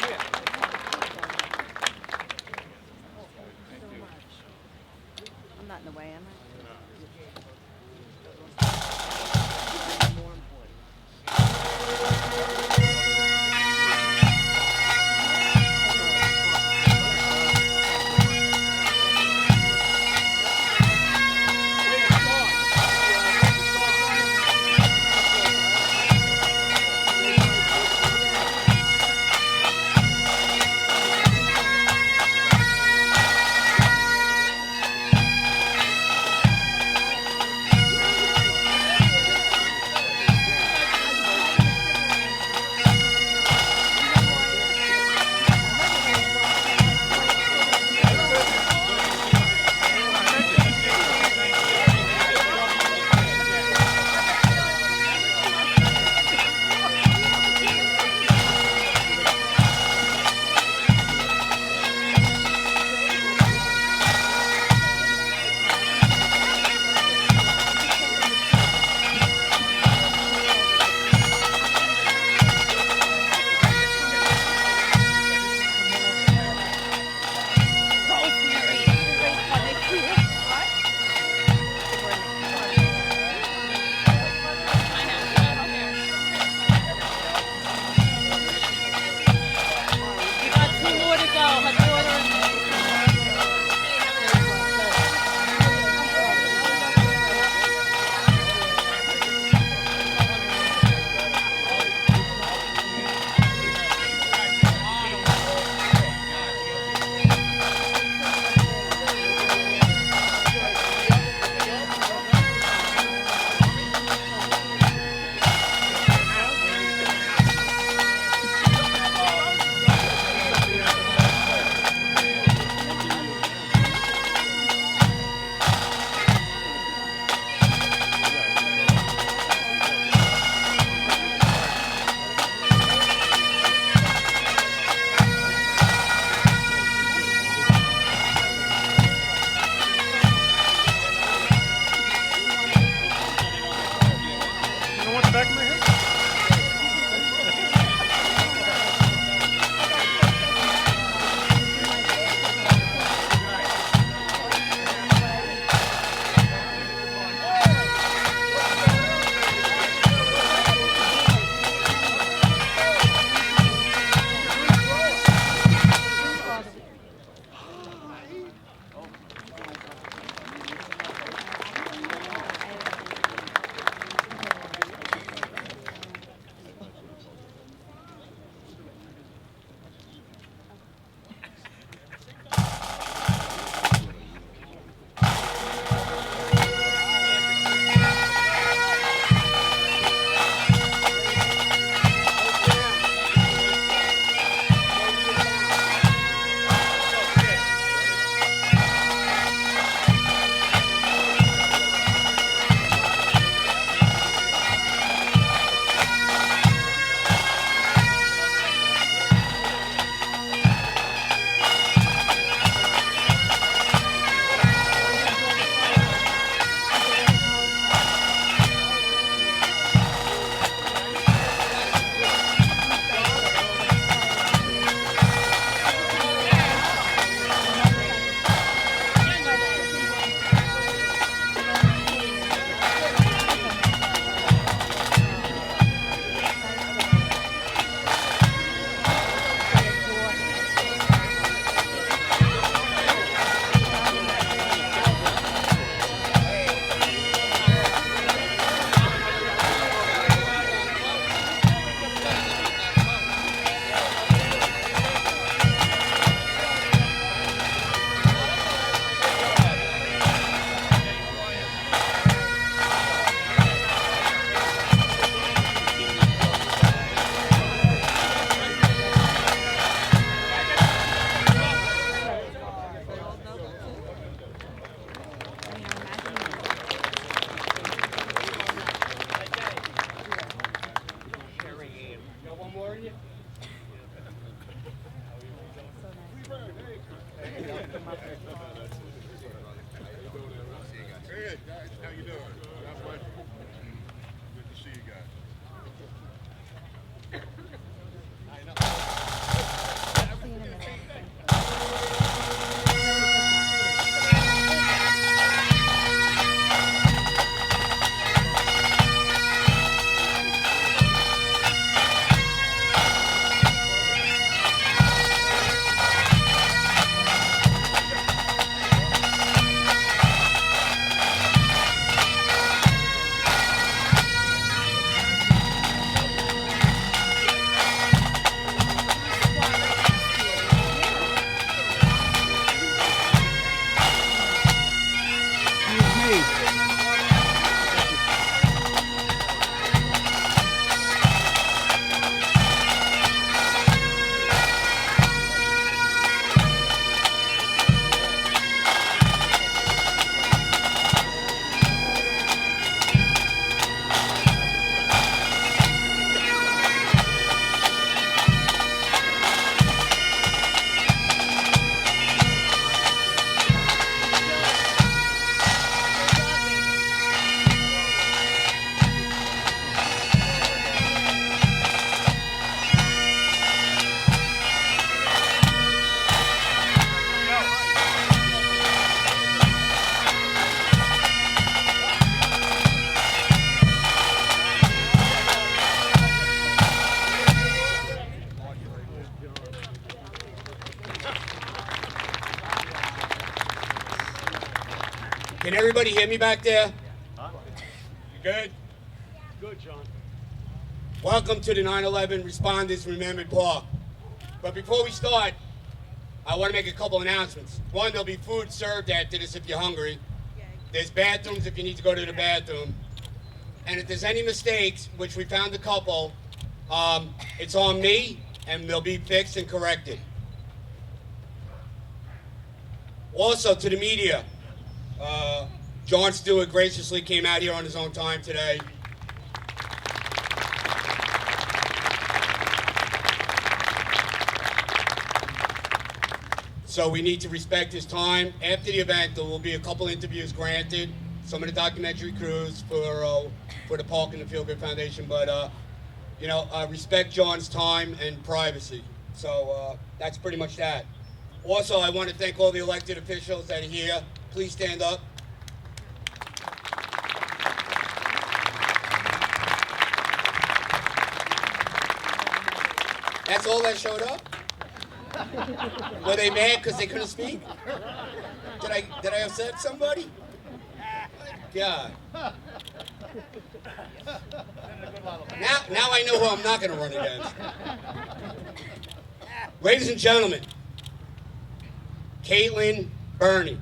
I'm not in the way, am I? Hey guys, how you doing? God bless you. Good to see you guys. I know. Can everybody hear me back there? You good? Good, John. Welcome to the 9/11 Responders Remembered Park. But before we start, I want to make a couple announcements. One, there'll be food served after this if you're hungry. There's bathrooms if you need to go to the bathroom. And if there's any mistakes, which we found a couple, it's on me, and they'll be fixed and corrected. Also, to the media, Jon Stewart graciously came out here on his own time today. So we need to respect his time. After the event, there will be a couple interviews granted, some of the documentary crews for the Park and the Feel Good Foundation, but respect Jon's time and privacy. So that's pretty much that. Also, I want to thank all the elected officials that are here. Please stand up. That's all that showed up? Were they mad because they couldn't speak? Did I upset somebody? God. Now I know who I'm not going to run against. Ladies and gentlemen, Caitlin Burney.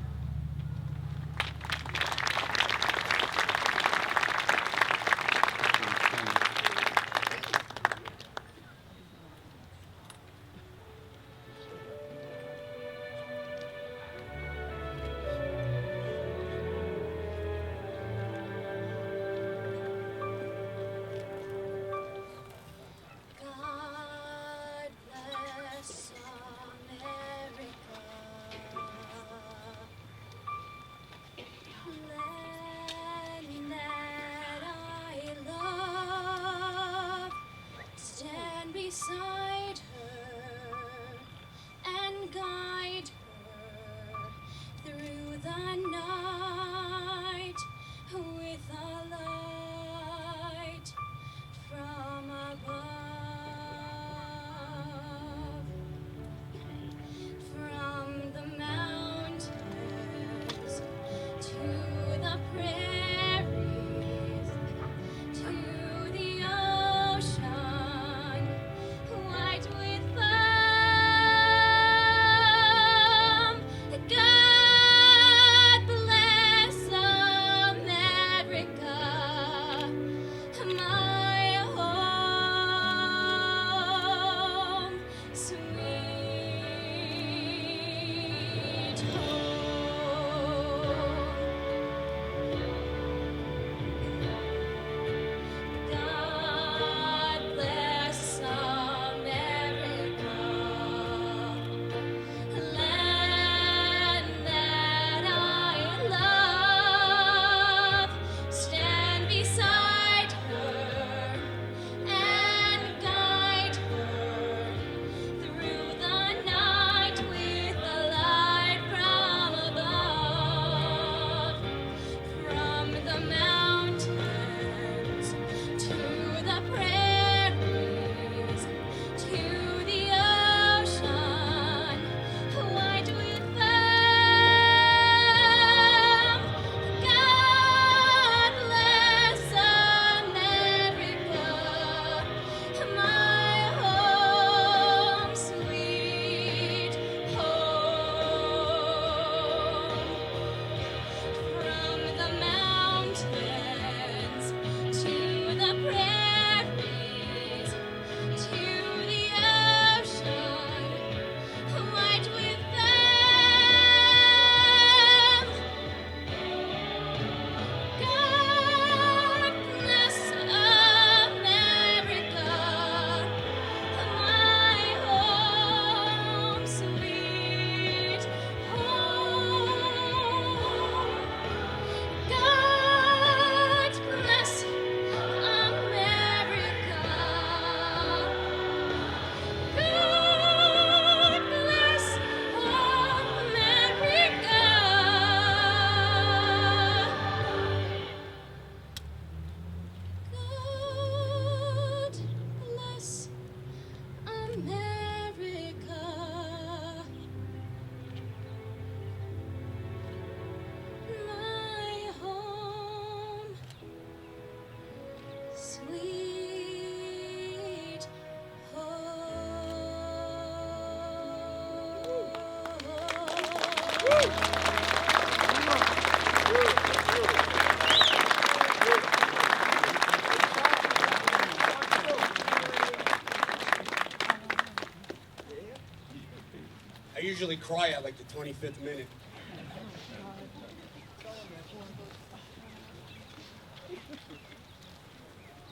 usually cry at like the 25th minute.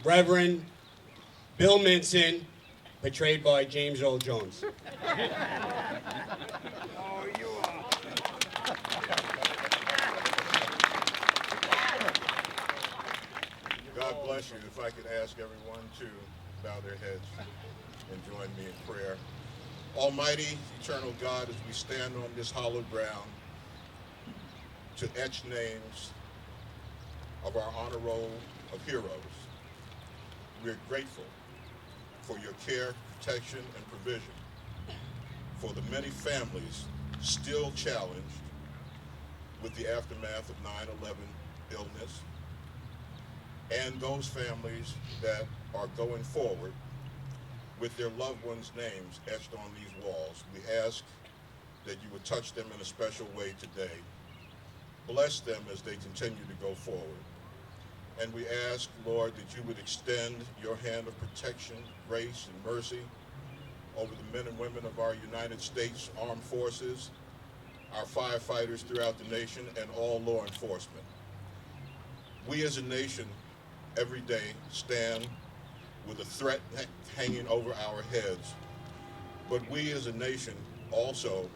Reverend Bill Minson, portrayed by James Earl Jones. God bless you. If I could ask everyone to bow their heads and join me in prayer. Almighty, eternal God, as we stand on this hallowed ground to etch names of our honor roll of heroes, we're grateful for your care, protection, and provision for the many families still challenged with the aftermath of 9/11 illness, and those families that are going forward with their loved ones' names etched on these walls. We ask that you would touch them in a special way today. Bless them as they continue to go forward. And we ask, Lord, that you would extend your hand of protection, grace, and mercy over the men and women of our United States Armed Forces, our firefighters throughout the nation, and all law enforcement. We as a nation every day stand with a threat hanging over our heads. But we as a nation also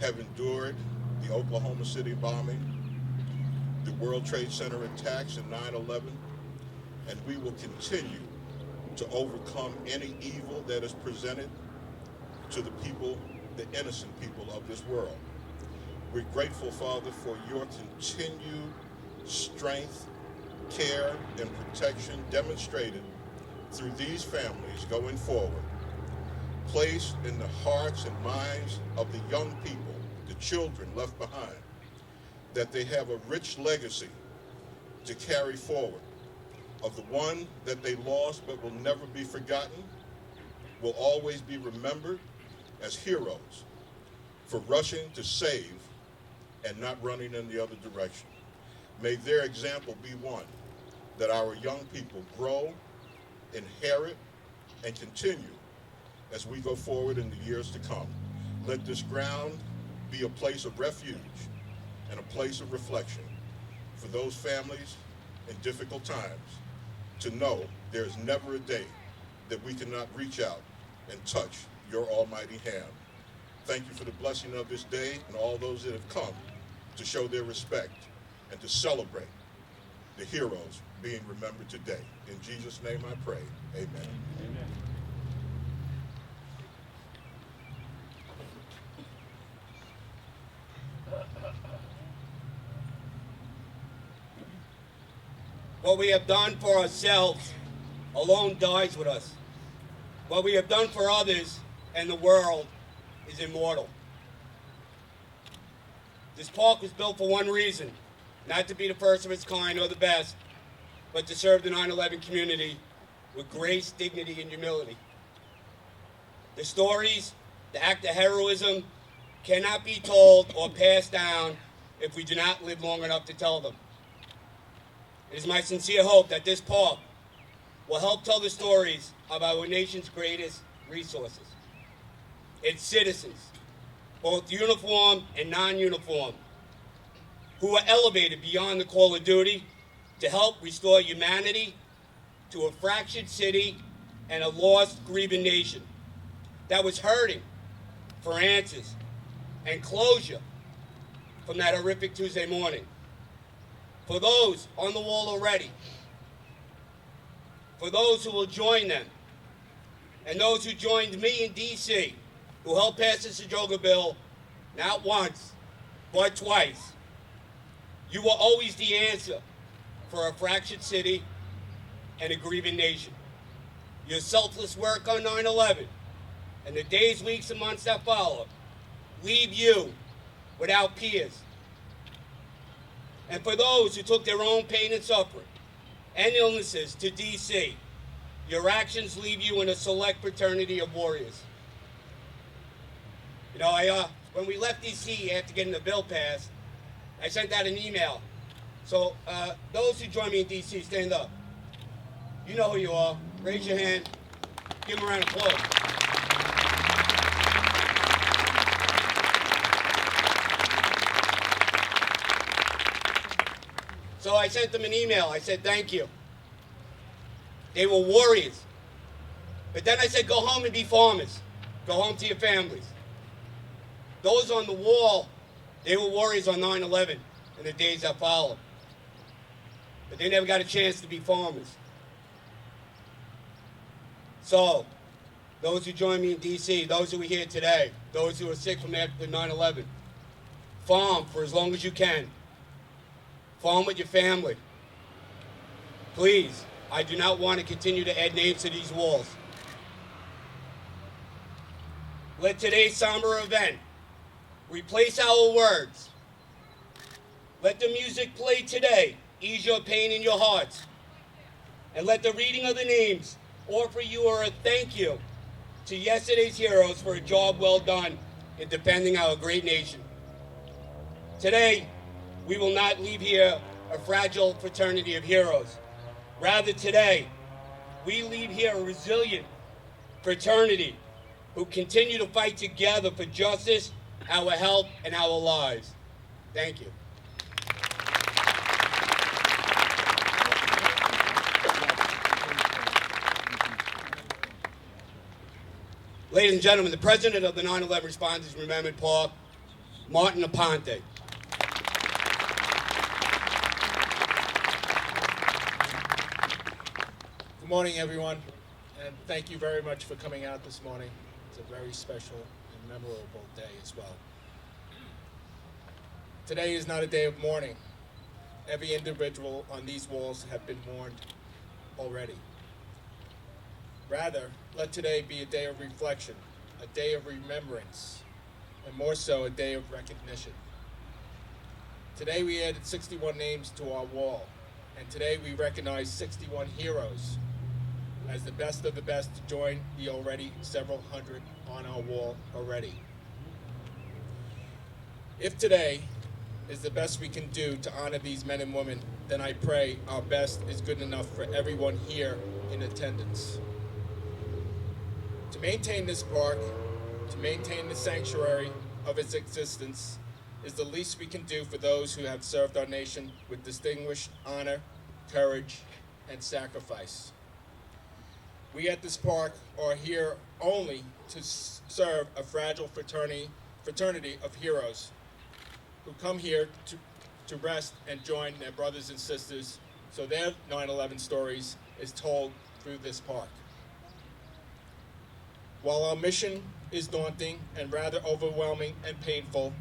have endured the Oklahoma City bombing, the World Trade Center attacks in 9/11, and we will continue to overcome any evil that is presented to the people, the innocent people of this world. We're grateful, Father, for your continued strength, care, and protection demonstrated through these families going forward, placed in the hearts and minds of the young people, the children left behind, that they have a rich legacy to carry forward of the one that they lost but will never be forgotten, will always be remembered as heroes for rushing to save and not running in the other direction. May their example be one that our young people grow, inherit, and continue as we go forward in the years to come. Let this ground be a place of refuge and a place of reflection for those families in difficult times to know there is never a day that we cannot reach out and touch your almighty hand. Thank you for the blessing of this day and all those that have come to show their respect and to celebrate the heroes being remembered today. In Jesus' name I pray, amen. Amen. What we have done for ourselves alone dies with us. What we have done for others and the world is immortal. This park was built for one reason, not to be the first of its kind or the best, but to serve the 9/11 community with grace, dignity, and humility. The stories, the act of heroism, cannot be told or passed down if we do not live long enough to tell them. It is my sincere hope that this park will help tell the stories of our nation's greatest resources, its citizens, both uniform and non-uniform, who were elevated beyond the call of duty to help restore humanity to a fractured city and a lost, grieving nation that was hurting for answers and closure from that horrific Tuesday morning. For those on the wall already, for those who will join them, and those who joined me in D.C., who helped pass the Sejogo bill not once, but twice, you were always the answer for a fractured city and a grieving nation. Your selfless work on 9/11 and the days, weeks, and months that followed leave you without peers. And for those who took their own pain and suffering and illnesses to D.C., your actions leave you in a select fraternity of warriors. You know, when we left D.C. after getting the bill passed, I sent out an email. So those who join me in D.C., stand up. You know who you are. Raise your hand. Give them a round of applause. I sent them an email. I said, thank you. They were warriors. But then I said, go home and be farmers. Go home to your families. Those on the wall, they were warriors on 9/11 and the days that followed. But they never got a chance to be farmers. So, those who join me in D.C., those who are here today, those who are sick from after 9/11, farm for as long as you can. Farm with your family. Please, I do not want to continue to add names to these walls. Let today's somber event replace our words. Let the music play today ease your pain in your hearts. And let the reading of the names offer you a thank you to yesterday's heroes for a job well done in defending our great nation. Today, we will not leave here a fragile fraternity of heroes. Rather, today, we leave here a resilient fraternity who continue to fight together for justice, our health, and our lives. Thank you. Ladies and gentlemen, the president of the 9/11 Responders Remembered Park, Martin Aponte. Good morning, everyone, and thank you very much for coming out this morning. It's a very special and memorable day as well. Today is not a day of mourning. Every individual on these walls have been mourned already. Rather, let today be a day of reflection, a day of remembrance, and more so, a day of recognition. Today we added 61 names to our wall, and today we recognize 61 heroes as the best of the best to join the already several hundred on our wall already. If today is the best we can do to honor these men and women, then I pray our best is good enough for everyone here in attendance. To maintain this park, to maintain the sanctuary of its existence, is the least we can do for those who have served our nation with distinguished honor, courage, and sacrifice. We at this park are here only to serve a fragile fraternity of heroes who come here to rest and join their brothers and sisters so their 9/11 stories is told through this park. While our mission is daunting and rather overwhelming and painful,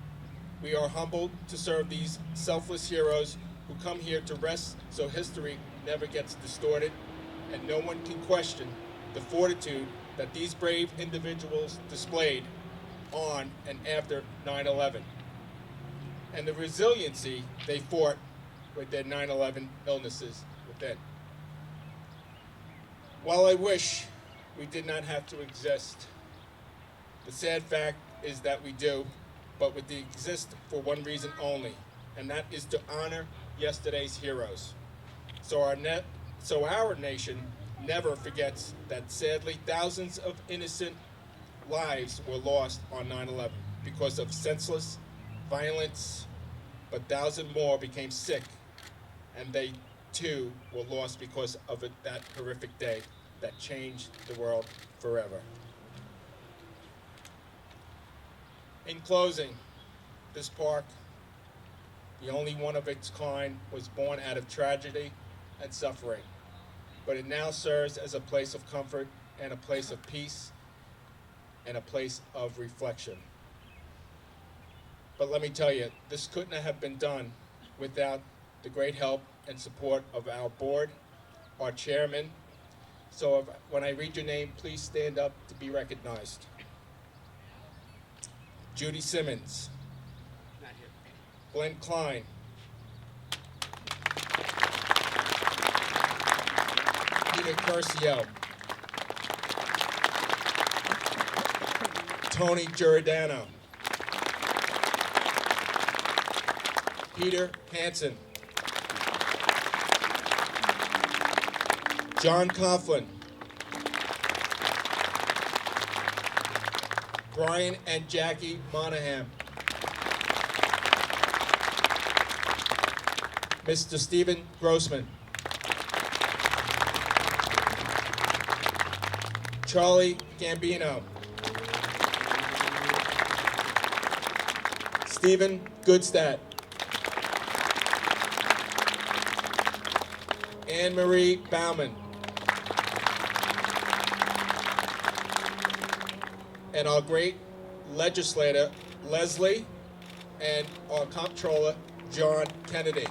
we are humbled to serve these selfless heroes who come here to rest so history never gets distorted and no one can question the fortitude that these brave individuals displayed on and after 9/11, and the resiliency they fought with their 9/11 illnesses within. While I wish we did not have to exist, the sad fact is that we do, but we exist for one reason only, and that is to honor yesterday's heroes. So our nation never forgets that sadly thousands of innocent lives were lost on 9/11 because of senseless violence, but thousands more became sick, and they too were lost because of that horrific day that changed the world forever. In closing, this park, the only one of its kind, was born out of tragedy and suffering, but it now serves as a place of comfort and a place of peace and a place of reflection. But let me tell you, this couldn't have been done without the great help and support of our board, our chairman. So when I read your name, please stand up to be recognized. Judy Simmons. Not here. Glenn Klein. Peter Curcio. Tony Giordano. Peter Hansen. John Coughlin. Brian and Jackie Monahan. Mr. Stephen Grossman. Charlie Gambino. Stephen Goodstadt. Anne Marie Bauman. And our great legislator, Leslie, and our comptroller, John Kennedy.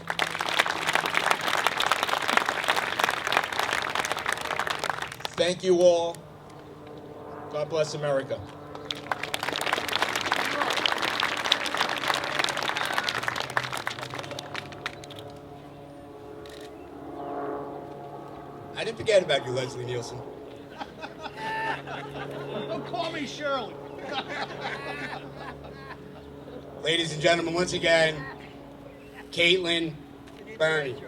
Thank you all. God bless America. I didn't forget about you, Leslie Nielsen. Don't call me Shirley. Ladies and gentlemen, once again, Caitlin Bernie.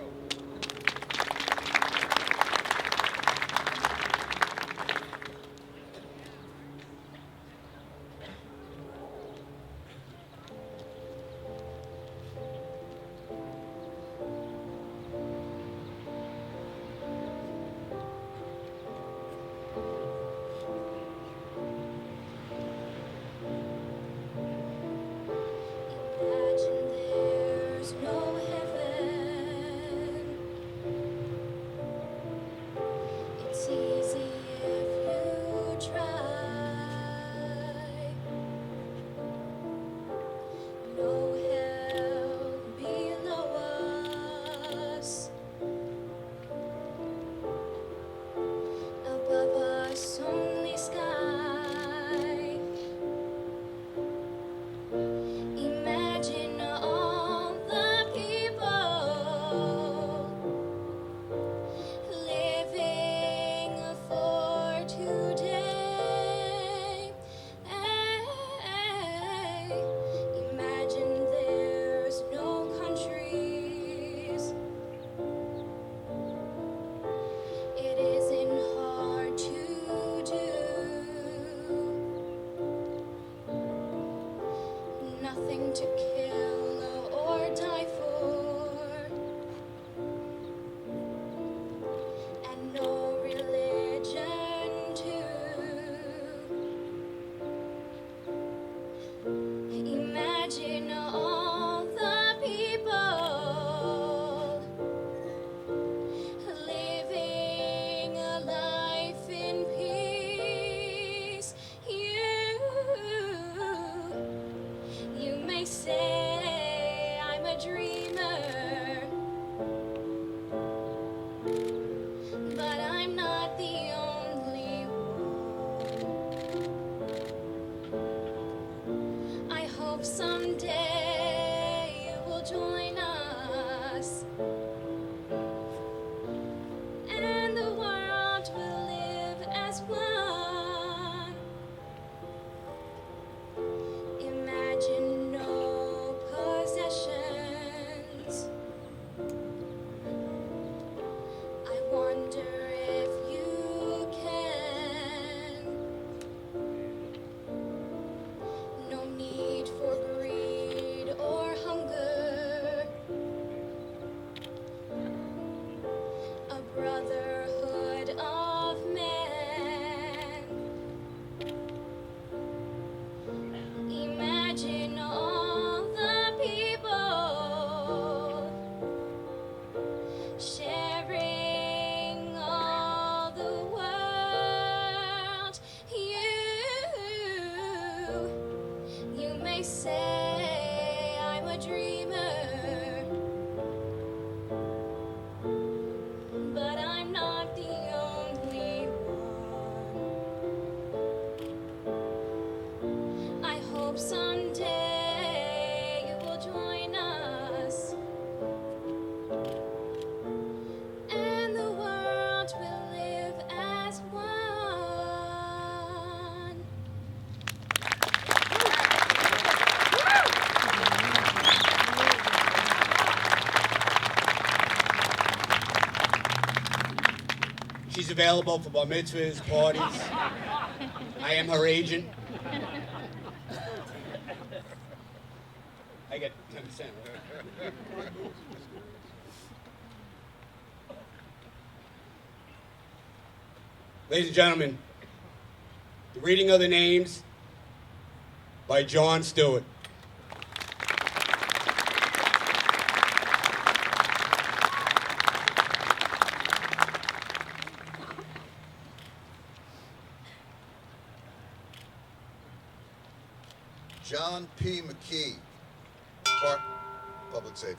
Imagine there's no heaven. It's easy if you try. No hell below us. Above us only sky. Imagine all the people living for today. Imagine there's no countries. It isn't hard to do. Nothing to kill or die for, and no religion too. Imagine all the people living a life in peace. You may say I'm a dreamer, but I'm not the only one. I hope someday you will join us, and the world will live as one. Imagine no possessions. I wonder if you can. No need for greed or hunger. A brotherhood of man. Imagine all the people sharing all the world. You may say I'm a dreamer, but I'm not the only one. I hope someday you will join us, and the world will live as one. She's available for bar mitzvahs, parties. I am her agent. I get 10%. Right? Ladies and gentlemen, the reading of the names by John Stewart. John P. McKee, Public Safety.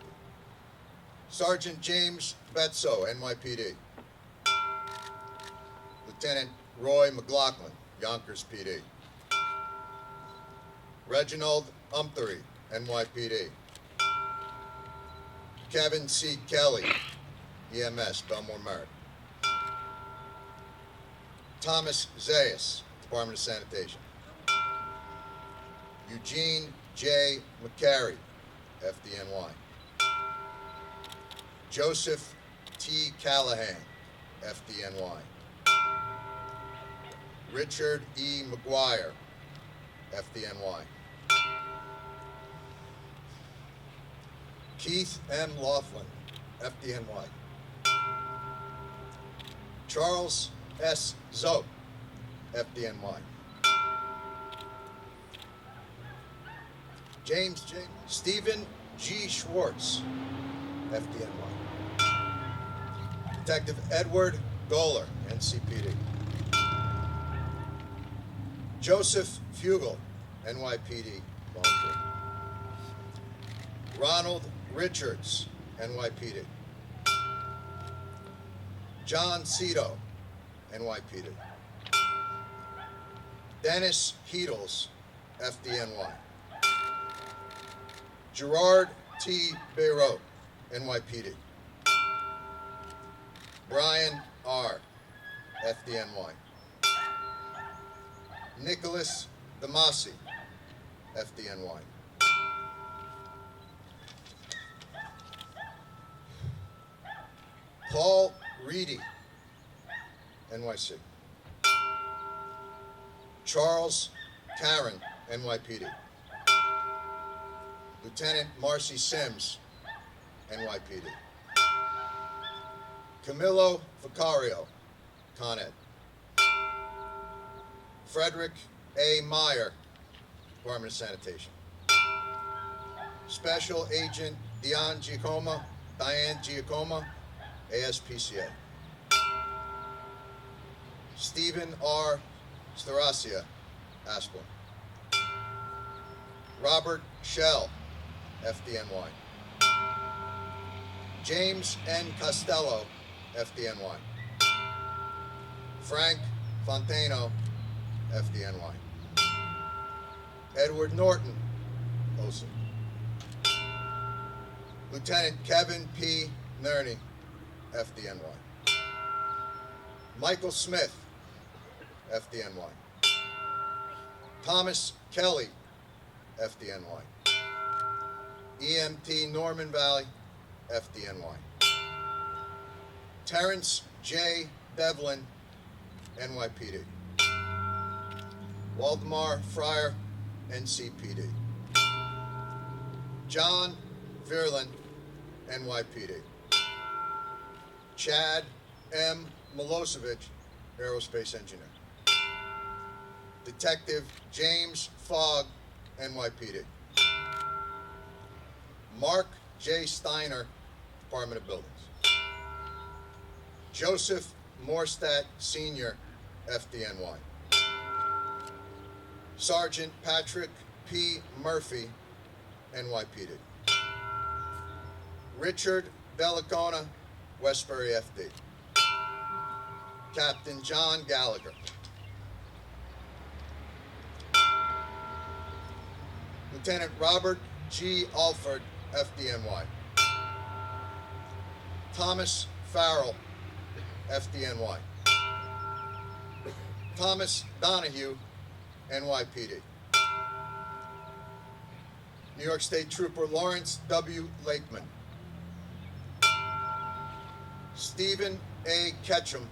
Sergeant James Betso, NYPD. Lieutenant Roy McLaughlin, Yonkers PD. Reginald Umthery, NYPD. Kevin C. Kelly, EMS, Belmore Merritt. Thomas Zayas, Department of Sanitation. Eugene J. McCary, FDNY. Joseph T. Callahan, FDNY. Richard E. McGuire, FDNY. Keith M. Laughlin, FDNY. Charles S. Zoe, FDNY. Stephen G. Schwartz, FDNY. Detective Edward Doler, NCPD. Joseph Fugel, NYPD, volunteer. Ronald Richards, NYPD. John Cito, NYPD. Dennis Heedles, FDNY. Gerard T. Bayrote, NYPD. Brian R., FDNY. Nicholas Damasi, FDNY. Paul Reedy, NYC. Charles Karen, NYPD. Lieutenant Marcy Sims, NYPD. Camilo Vicario, Con Ed. Frederick A. Meyer, Department of Sanitation. Special Agent Diane Giacomo, ASPCA. Stephen R. Staracia, Asplin. Robert Shell, FDNY. James N. Costello, FDNY. Frank Fontano, FDNY. Edward Norton, OSA. Lieutenant Kevin P. Nerney, FDNY. Michael Smith, FDNY. Thomas Kelly, FDNY. EMT Norman Valley, FDNY. Terrence J. Devlin, NYPD. Waldemar Fryer, NCPD. John Virlin, NYPD. Chad M. Milosevic, Aerospace Engineer. Detective James Fogg, NYPD. Mark J. Steiner, Department of Buildings. Joseph Morstadt, Sr., FDNY. Sergeant Patrick P. Murphy, NYPD. Richard Delicona, Westbury FD. Captain John Gallagher. Lieutenant Robert G. Alford, FDNY. Thomas Farrell, FDNY. Thomas Donahue, NYPD. New York State Trooper Lawrence W. Lakeman. Stephen A. Ketchum,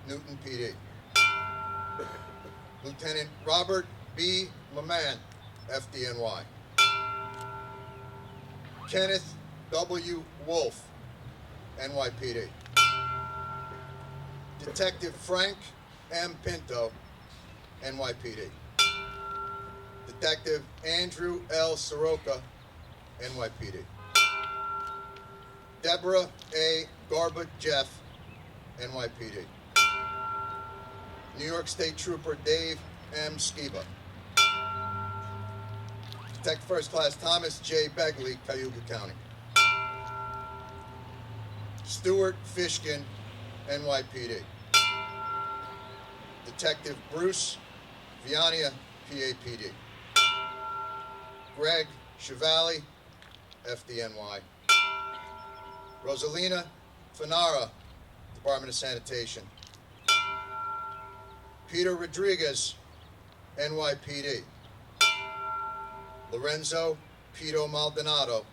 Newton PD. Lieutenant Robert B. Maman, FDNY. Kenneth W. Wolf, NYPD. Detective Frank M. Pinto, NYPD. Detective Andrew L. Soroka, NYPD. Deborah A. Garbutt Jeff, NYPD. New York State Trooper Dave M. Skiba. Detective First Class Thomas J. Begley, Cayuga County. Stuart Fishkin, NYPD. Detective Bruce Viania, PAPD. Greg Chevali, FDNY. Rosalina Fanara, Department of Sanitation. Peter Rodriguez, NYPD. Lorenzo Pito Maldonado,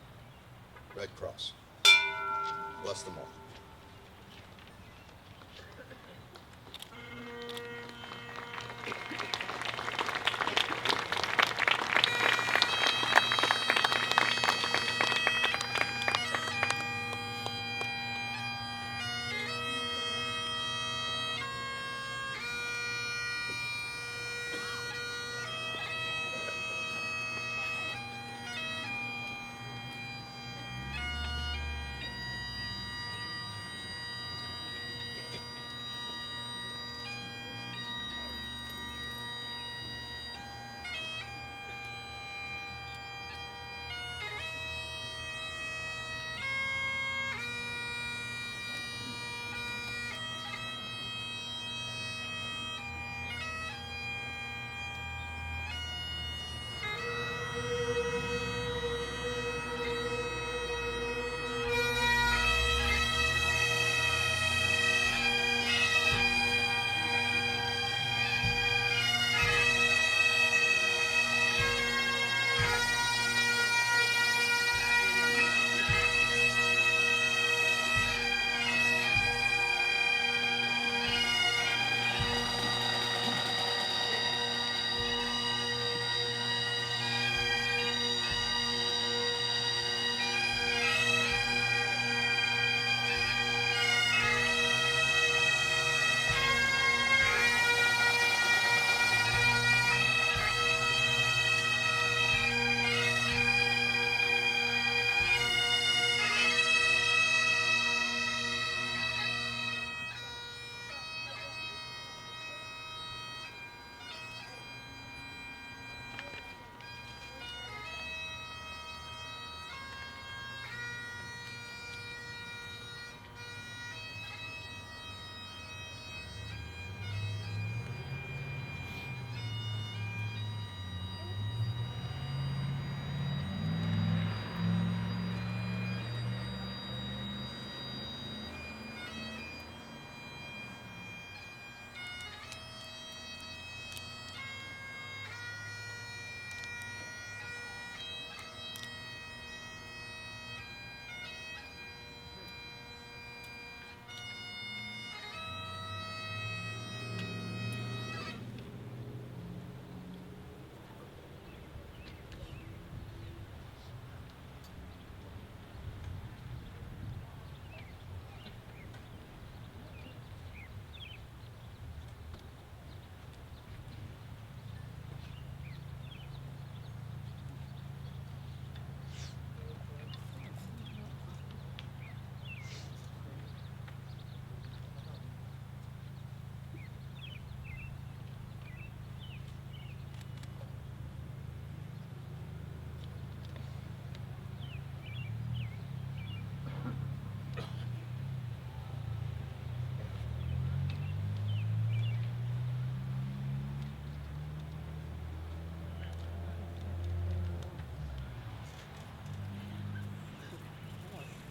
Red Cross. Bless them all.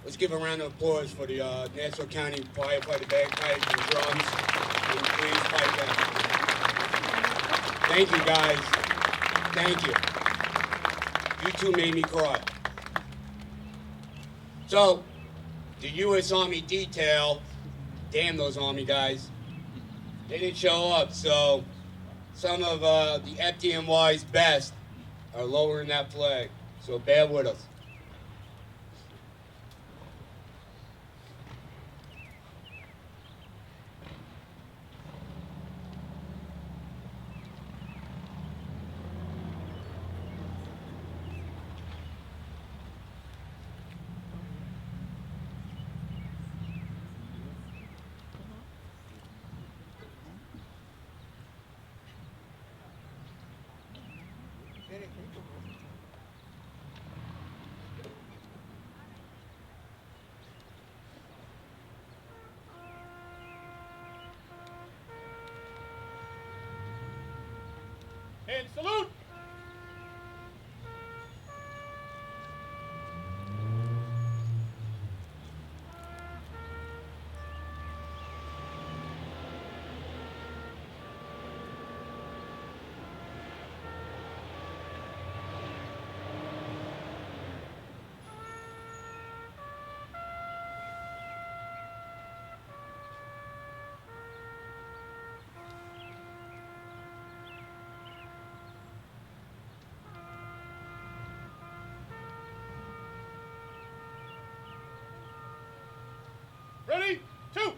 Let's give a round of applause for the Nassau County firefighter bagpipes and drums. And please fight them. Thank you, guys. Thank you. You two made me cry. So, the U.S. Army detail, damn those Army guys, they didn't show up. So, some of the FDNY's best are lowering that flag. So bear with us. And salute! Ready? Two!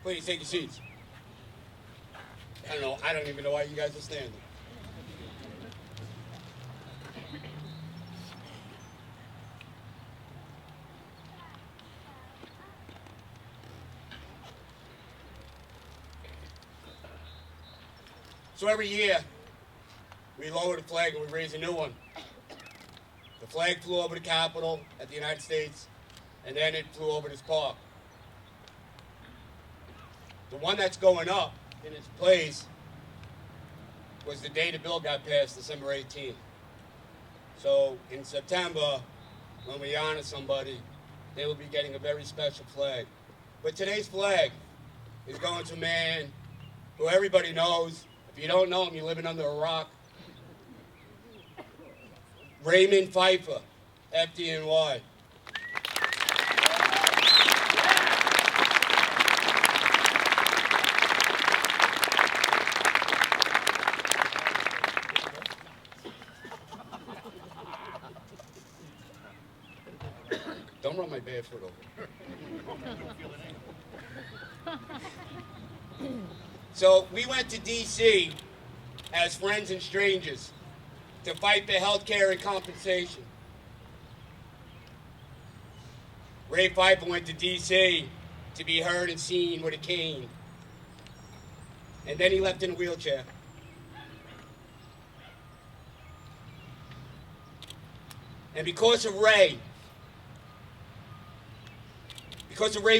Please take your seats. I don't even know why you guys are standing. So every year, we lower the flag and we raise a new one. The flag flew over the Capitol at the United States, and then it flew over this park. The one that's going up in its place was the day the bill got passed, December 18th. So in September, when we honor somebody, they will be getting a very special flag. But today's flag is going to a man who everybody knows. If you don't know him, you're living under a rock. Raymond Pfeiffer, FDNY. Don't run my barefoot over. So we went to D.C. as friends and strangers to fight for health care and compensation. Ray Pfeiffer went to D.C. to be heard and seen with a cane. And then he left in a wheelchair. And because of Ray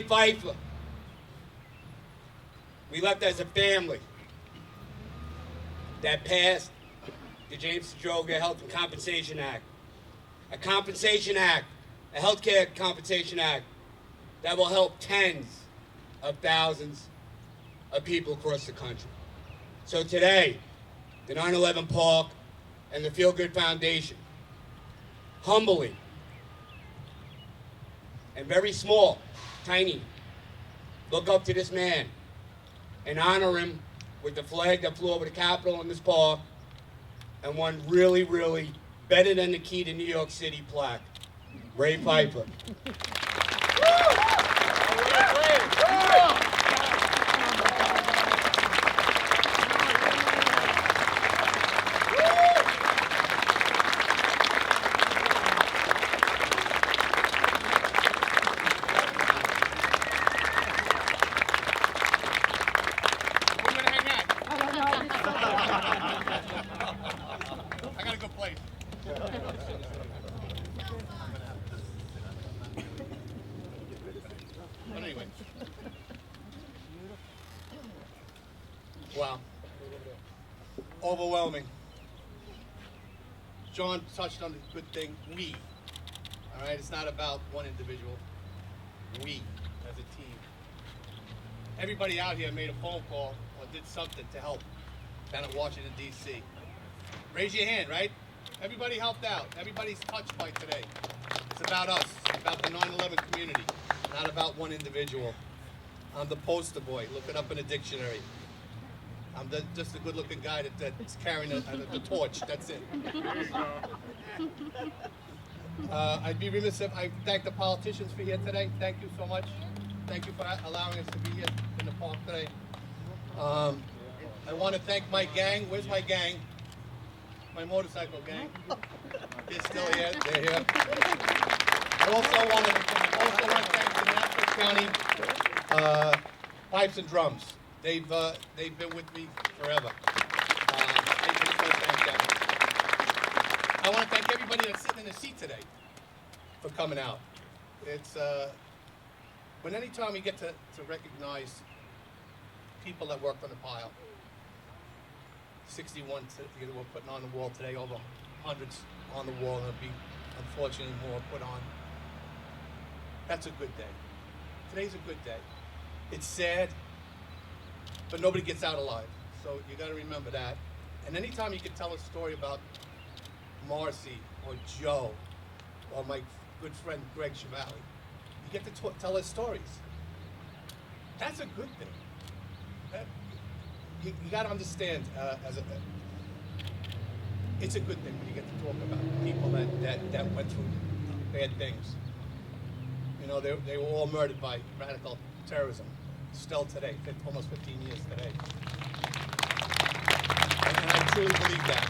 Pfeiffer, we left as a family that passed the James Stroger Health and Compensation Act. A compensation act, a healthcare compensation act that will help tens of thousands of people across the country. So today, the 9/11 Park and the Feel Good Foundation humbly and very small, tiny, look up to this man and honor him with the flag that flew over the Capitol in this park and one really, really better than the key to New York City plaque, Ray Pfeiffer. I got a good place. Wow. Overwhelming. John touched on the good thing, we. All right, it's not about one individual. We, as a team. Everybody out here made a phone call or did something to help down at Washington, D.C. Raise your hand, right? Everybody helped out. Everybody's touched by today. It's about us. It's about the 9/11 community, not about one individual. I'm the poster boy. Look it up in a dictionary. I'm just a good-looking guy that's carrying the torch. That's it. I'd be remiss if I thank the politicians for here today. Thank you so much. Thank you for allowing us to be here in the park today. I want to thank my gang. Where's my gang? My motorcycle gang. They're still here. They're here. I also want to thank the Nassau County Pipes and Drums. They've been with me forever. I want to thank everybody that's sitting in the seat today for coming out. It's when any time you get to recognize people that worked on the pile. 61 we're putting on the wall today, over hundreds on the wall, and there'll be unfortunately more put on. That's a good day. Today's a good day. It's sad, but nobody gets out alive. So you got to remember that. And anytime you can tell a story about Marcy or Joe or my good friend Greg Chevali, you get to tell their stories. That's a good thing. You got to understand, it's a good thing when you get to talk about people that went through bad things. You know, they were all murdered by radical terrorism, still today, almost 15 years today. And I truly believe that.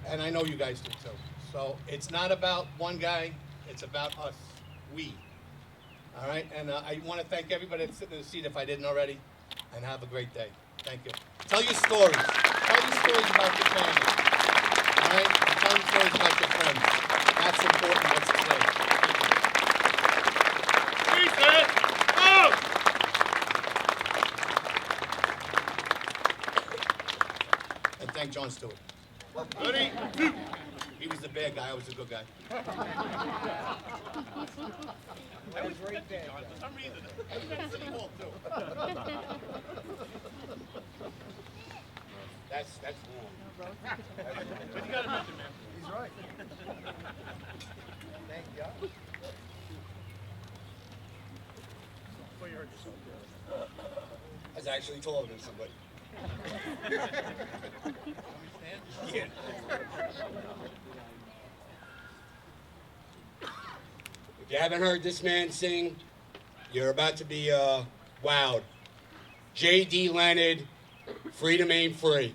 And I know you guys do too. So it's not about one guy, it's about us, we. All right, and I want to thank everybody that's sitting in the seat if I didn't already, and have a great day. Thank you. Tell your stories. Tell your stories about your family. All right, and tell your stories about your friends. That's important. What's today. And thank John Stewart. Ready? He was the bad guy. I was the good guy. I was right there. For some reason. I was at City Hall, too. That's wrong. But you got to mention, man. He's right. Thank God. Well, you heard yourself. I was actually taller than somebody. Yeah. If you haven't heard this man sing, you're about to be wowed. J.D. Leonard, Freedom Ain't Free.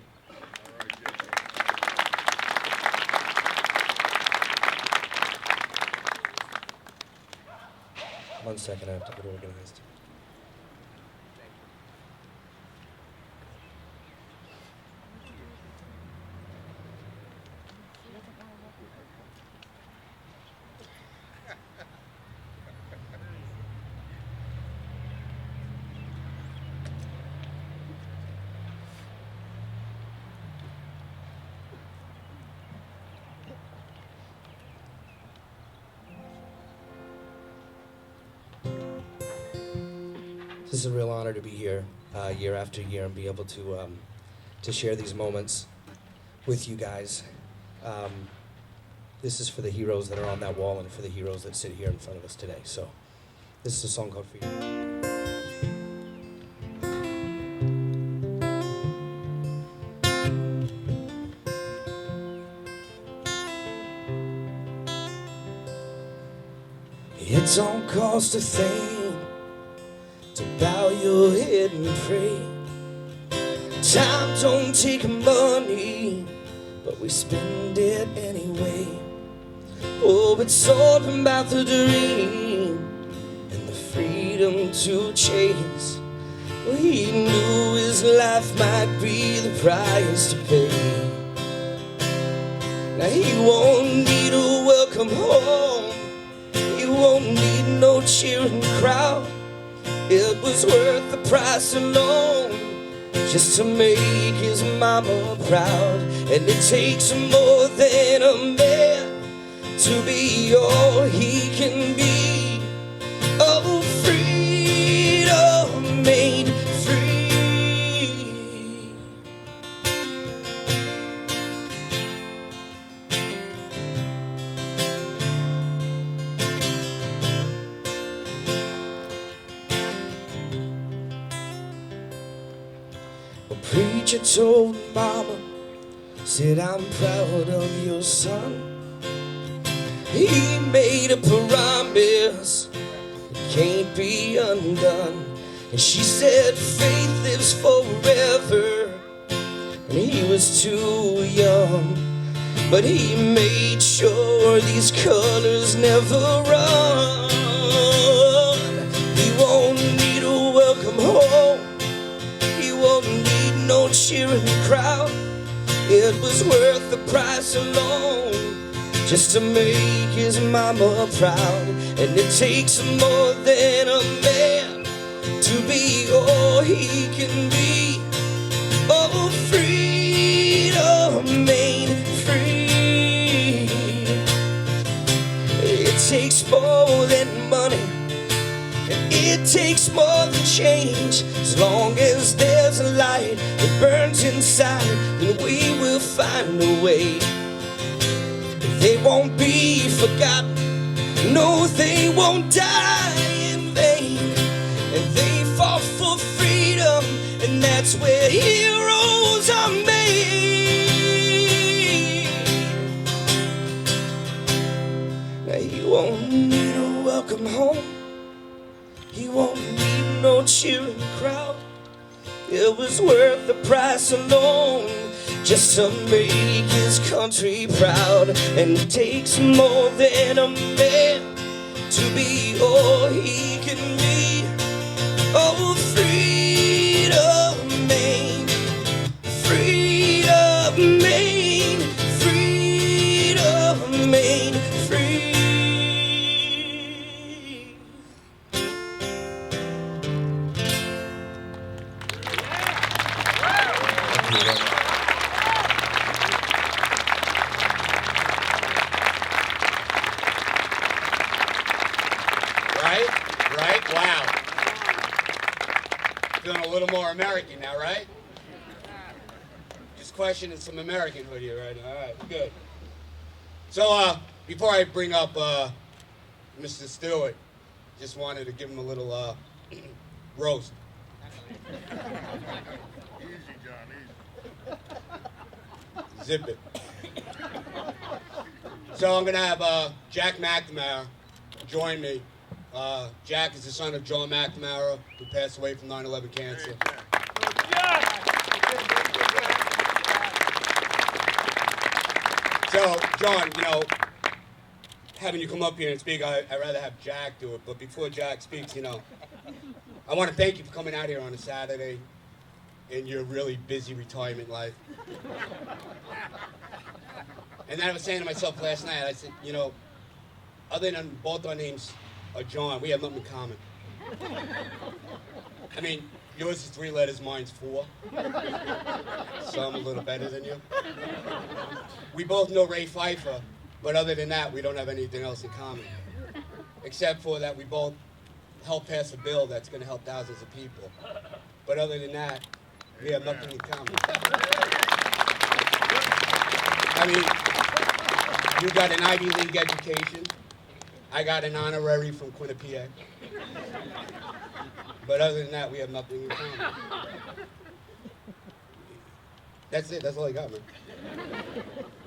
One second, I have to get organized. This is a real honor to be here year after year and be able to share these moments with you guys. This is for the heroes that are on that wall and for the heroes that sit here in front of us today. So this is a song called For You. It don't cost a thing to bow your head and pray. Time don't take money, but we spend it anyway. Oh, it's all about the dream and the freedom to chase. Well, he knew his life might be the price to pay. Now he won't need a welcome home. He won't need no cheering crowd. It was worth the price alone, just to make his mama proud. And it takes more than a man to be all he can be. Oh, freedom made free. A preacher told mama, said, I'm proud of your son. He made a promise, it can't be undone. And she said, faith lives forever. And he was too young, but he made sure these colors never run. He won't need a welcome home, he won't need no cheering crowd. It was worth the price alone, just to make his mama proud. And it takes more than a man to be all he can be. Oh, freedom made free. It takes more than money, and it takes more than change. As long as there's a light that burns inside, then we will find a way. They won't be forgotten, no, they won't die in vain. And they fought for freedom, and that's where heroes are made. Now he won't need a welcome home, he won't need no cheering crowd. It was worth the price alone, just to make his country proud. And it takes more than a man to be all he can be. Oh, freedom made, freedom made, freedom made free. Right? Wow. Feeling a little more American now, right? Just questioning some Americanhood here right now. All right, good. So, before I bring up Mr. Stewart, just wanted to give him a little roast. Easy, John, easy. Zip it. So I'm going to have Jack McNamara join me. Jack is the son of John McNamara, who passed away from 9/11 cancer. So, John, you know, having you come up here and speak, I'd rather have Jack do it. But before Jack speaks, you know, I want to thank you for coming out here on a Saturday in your really busy retirement life. And then I was saying to myself last night, I said, you know, other than both our names are John, we have nothing in common. I mean, yours is 3 letters, mine's 4. So I'm a little better than you. We both know Ray Pfeiffer, but other than that, we don't have anything else in common. Except for that we both helped pass a bill that's going to help thousands of people. But other than that, we have nothing in common. I mean, you got an Ivy League education. I got an honorary from Quinnipiac. But other than that, we have nothing in common. That's it. That's all I got, man.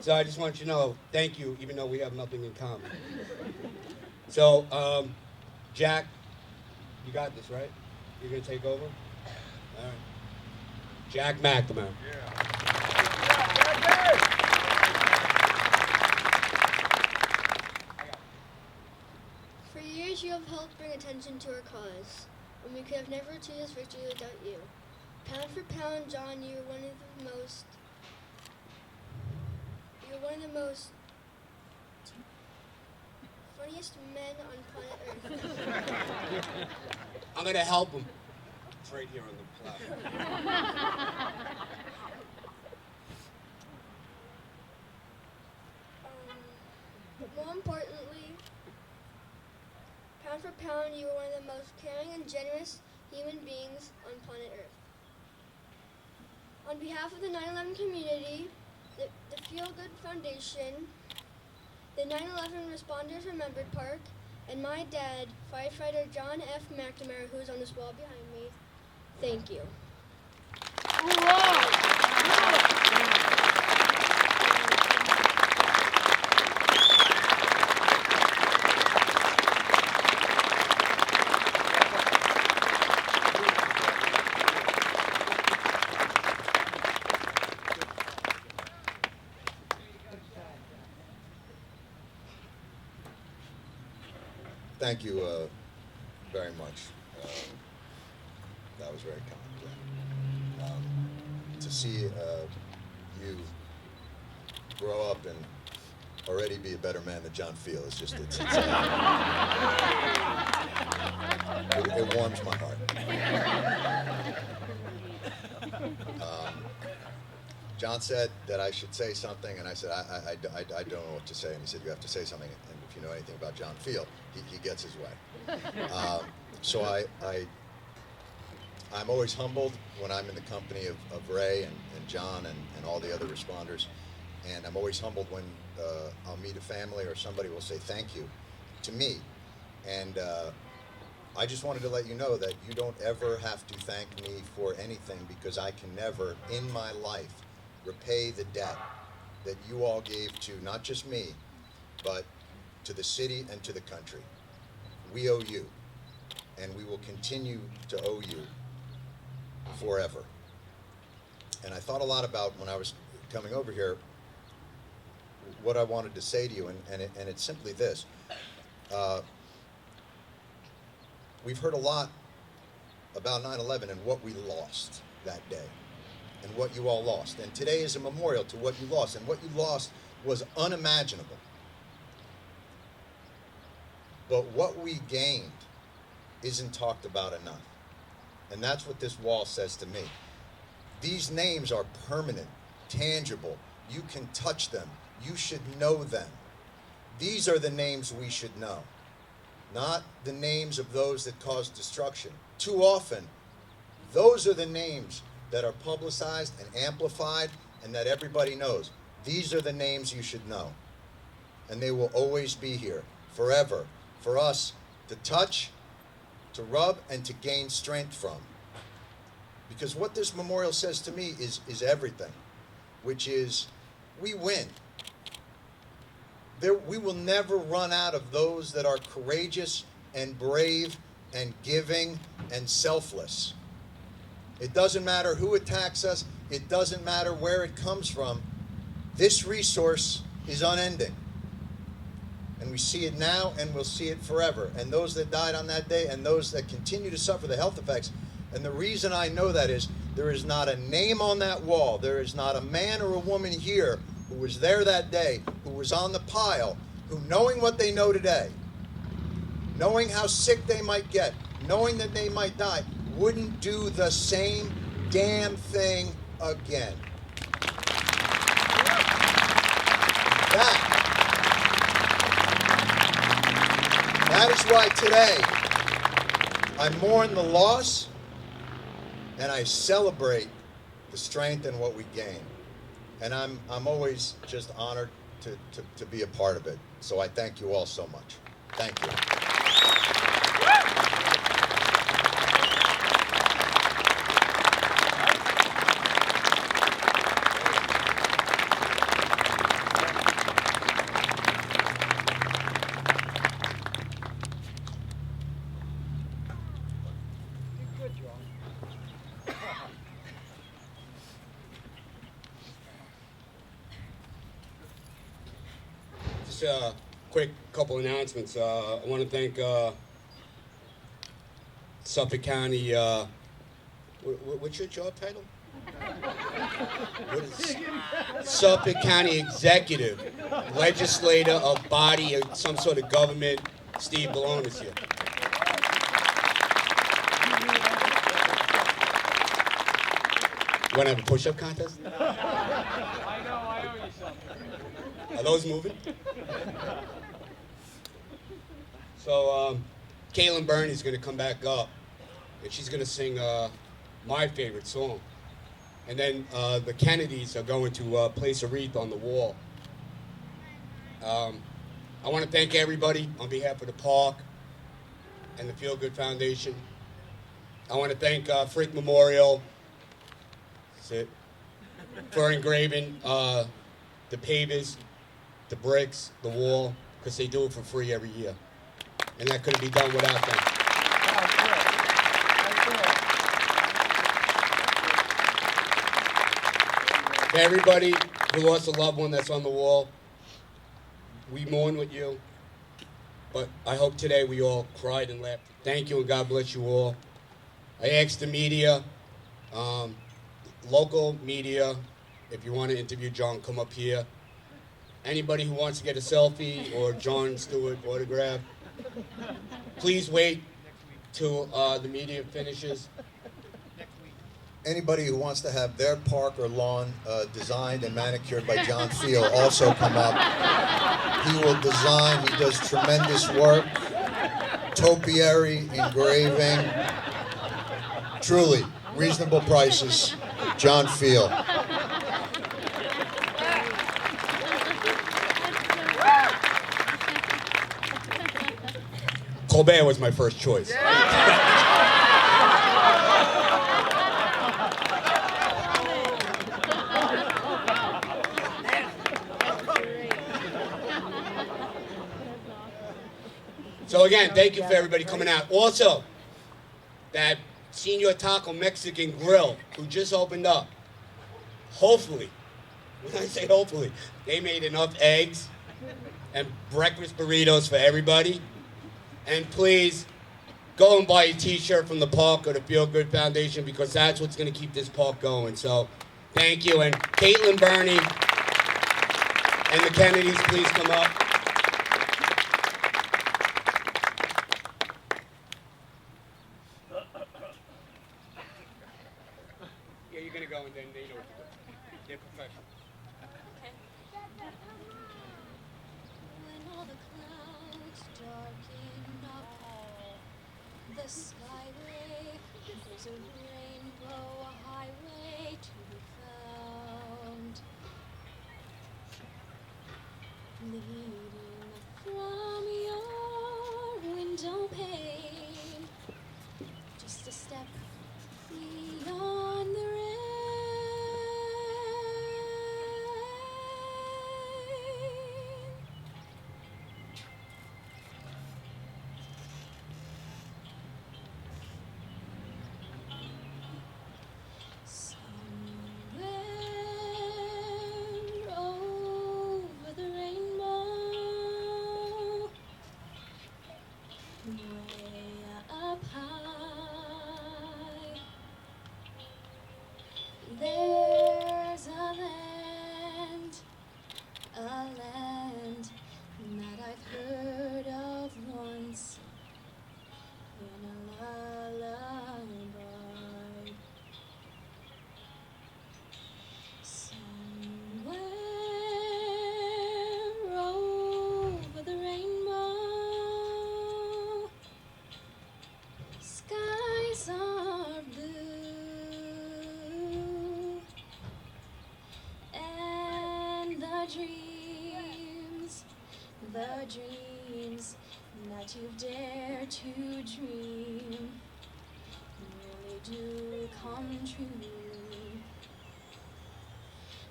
So I just want you to know, thank you, even though we have nothing in common. So, Jack, you got this, right? You're going to take over? All right. Jack McNamara. For years you have helped bring attention to our cause, and we could have never achieved this victory without you. Pound for pound, John, you're one of the most funniest men on planet Earth. I'm gonna help him. It's right here on the plaque. But more importantly, pound for pound, you are one of the most caring and generous human beings on planet Earth. On behalf of the 9/11 community, the Feel Good Foundation, the 9/11 Responders Remembered Park, and my dad, firefighter John F. McNamara, who is on this wall behind me, thank you. Thank you very much. That was very kind. To see you grow up and already be a better man than John Field is just, it warms my heart. John said that I should say something, and I said, I don't know what to say. And he said, you have to say something, and if you know anything about John Field, he gets his way. So I'm always humbled when I'm in the company of Ray and John and all the other responders, and I'm always humbled when I'll meet a family or somebody will say thank you to me. And I just wanted to let you know that you don't ever have to thank me for anything, because I can never in my life repay the debt that you all gave to not just me, but to the city and to the country. We owe you, and we will continue to owe you forever. And I thought a lot about, when I was coming over here, what I wanted to say to you, and it's simply this. We've heard a lot about 9/11 and what we lost that day, and what you all lost. And today is a memorial to what you lost, and what you lost was unimaginable. But what we gained isn't talked about enough. And that's what this wall says to me. These names are permanent, tangible. You can touch them. You should know them. These are the names we should know, not the names of those that caused destruction. Too often, those are the names that are publicized and amplified and that everybody knows. These are the names you should know. And they will always be here, forever, for us to touch, to rub, and to gain strength from. Because what this memorial says to me is everything, which is we win. We will never run out of those that are courageous and brave and giving and selfless. It doesn't matter who attacks us. It doesn't matter where it comes from. This resource is unending. And we see it now, and we'll see it forever. And those that died on that day, and those that continue to suffer the health effects. And the reason I know that is there is not a name on that wall. There is not a man or a woman here who was there that day, who was on the pile, who, knowing what they know today, knowing how sick they might get, knowing that they might die, wouldn't do the same damn thing again. That is why today I mourn the loss and I celebrate the strength and what we gain. And I'm always just honored to be a part of it. So I thank you all so much. Thank you. Just a quick couple announcements. I want to thank Suffolk County, what's your job title? What is Suffolk County Executive, Legislator, a body, some sort of government. Steve Balone is here. Want to have a push-up contest? I know, I owe you something. Are those moving? So, Caitlin Burney's going to come back up, and she's going to sing my favorite song. And then the Kennedys are going to place a wreath on the wall. I want to thank everybody on behalf of the park and the Feel Good Foundation. I want to thank Frick Memorial for engraving the pavers, the bricks, the wall, because they do it for free every year. And that couldn't be done without them. To everybody who lost a loved one that's on the wall, we mourn with you. But I hope today we all cried and laughed. Thank you and God bless you all. I asked the media, local media, if you want to interview John, come up here. Anybody who wants to get a selfie or John Stewart autograph, please wait till the media finishes. Anybody who wants to have their park or lawn designed and manicured by John Field also come up. He will design, he does tremendous work, topiary, engraving, truly, reasonable prices, John Field. Colbert was my first choice. So again, thank you for everybody coming out. Also, that Senor Taco Mexican Grill, who just opened up, hopefully, when I say hopefully, they made enough eggs and breakfast burritos for everybody. And please, go and buy a t-shirt from the park or the Feel Good Foundation, because that's what's going to keep this park going. So, thank you. And Caitlin Burney and the Kennedys, please come up. Yeah, you're going to go and then they know what to do. They're professional. When all the clouds darken up the skyway, there's a rainbow highway to be found, leading from your window pane, just a step beyond the rain. Somewhere over the rainbow, way up high, there's a land that I've heard of once in a lullaby. Somewhere over the rainbow, skies are blue, and the dreams that you've dared to dream really do come true.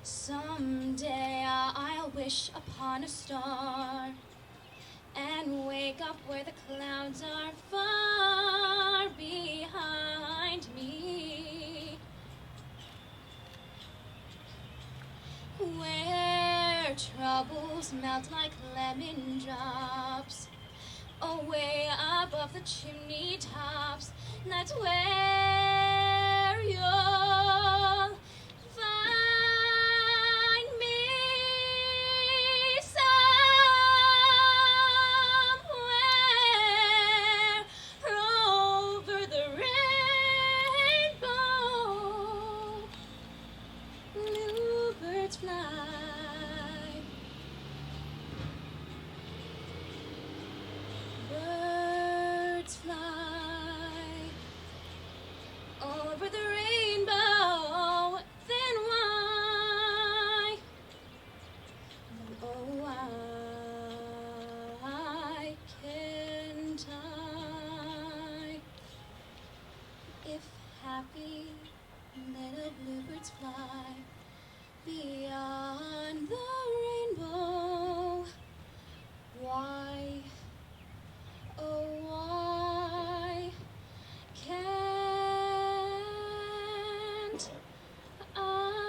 Someday I'll wish upon a star and wake up where the clouds are far behind me, where troubles melt like lemon drops away above the chimney tops. That's where you'll find me, somewhere over the rainbow. happy little bluebirds fly beyond the rainbow. Why, oh why can't I?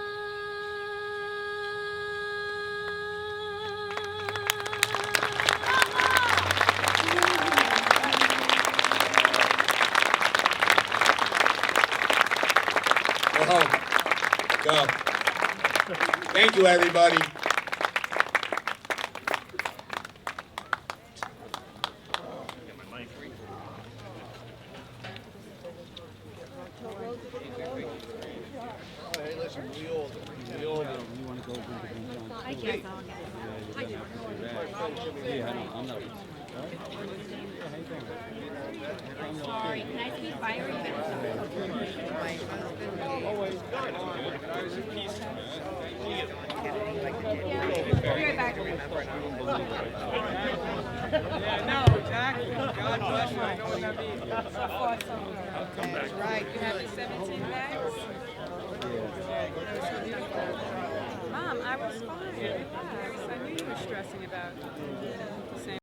Go home. Go. Thank you, everybody. Hey, listen, we all I can't. Sorry, can I speak by or my husband? Be right back. Yeah, no, exactly. God bless you. I know what that means. So far, so good. That's right. You have the 17 bags? Mom, I was fine. Relax. I knew you were stressing about saying.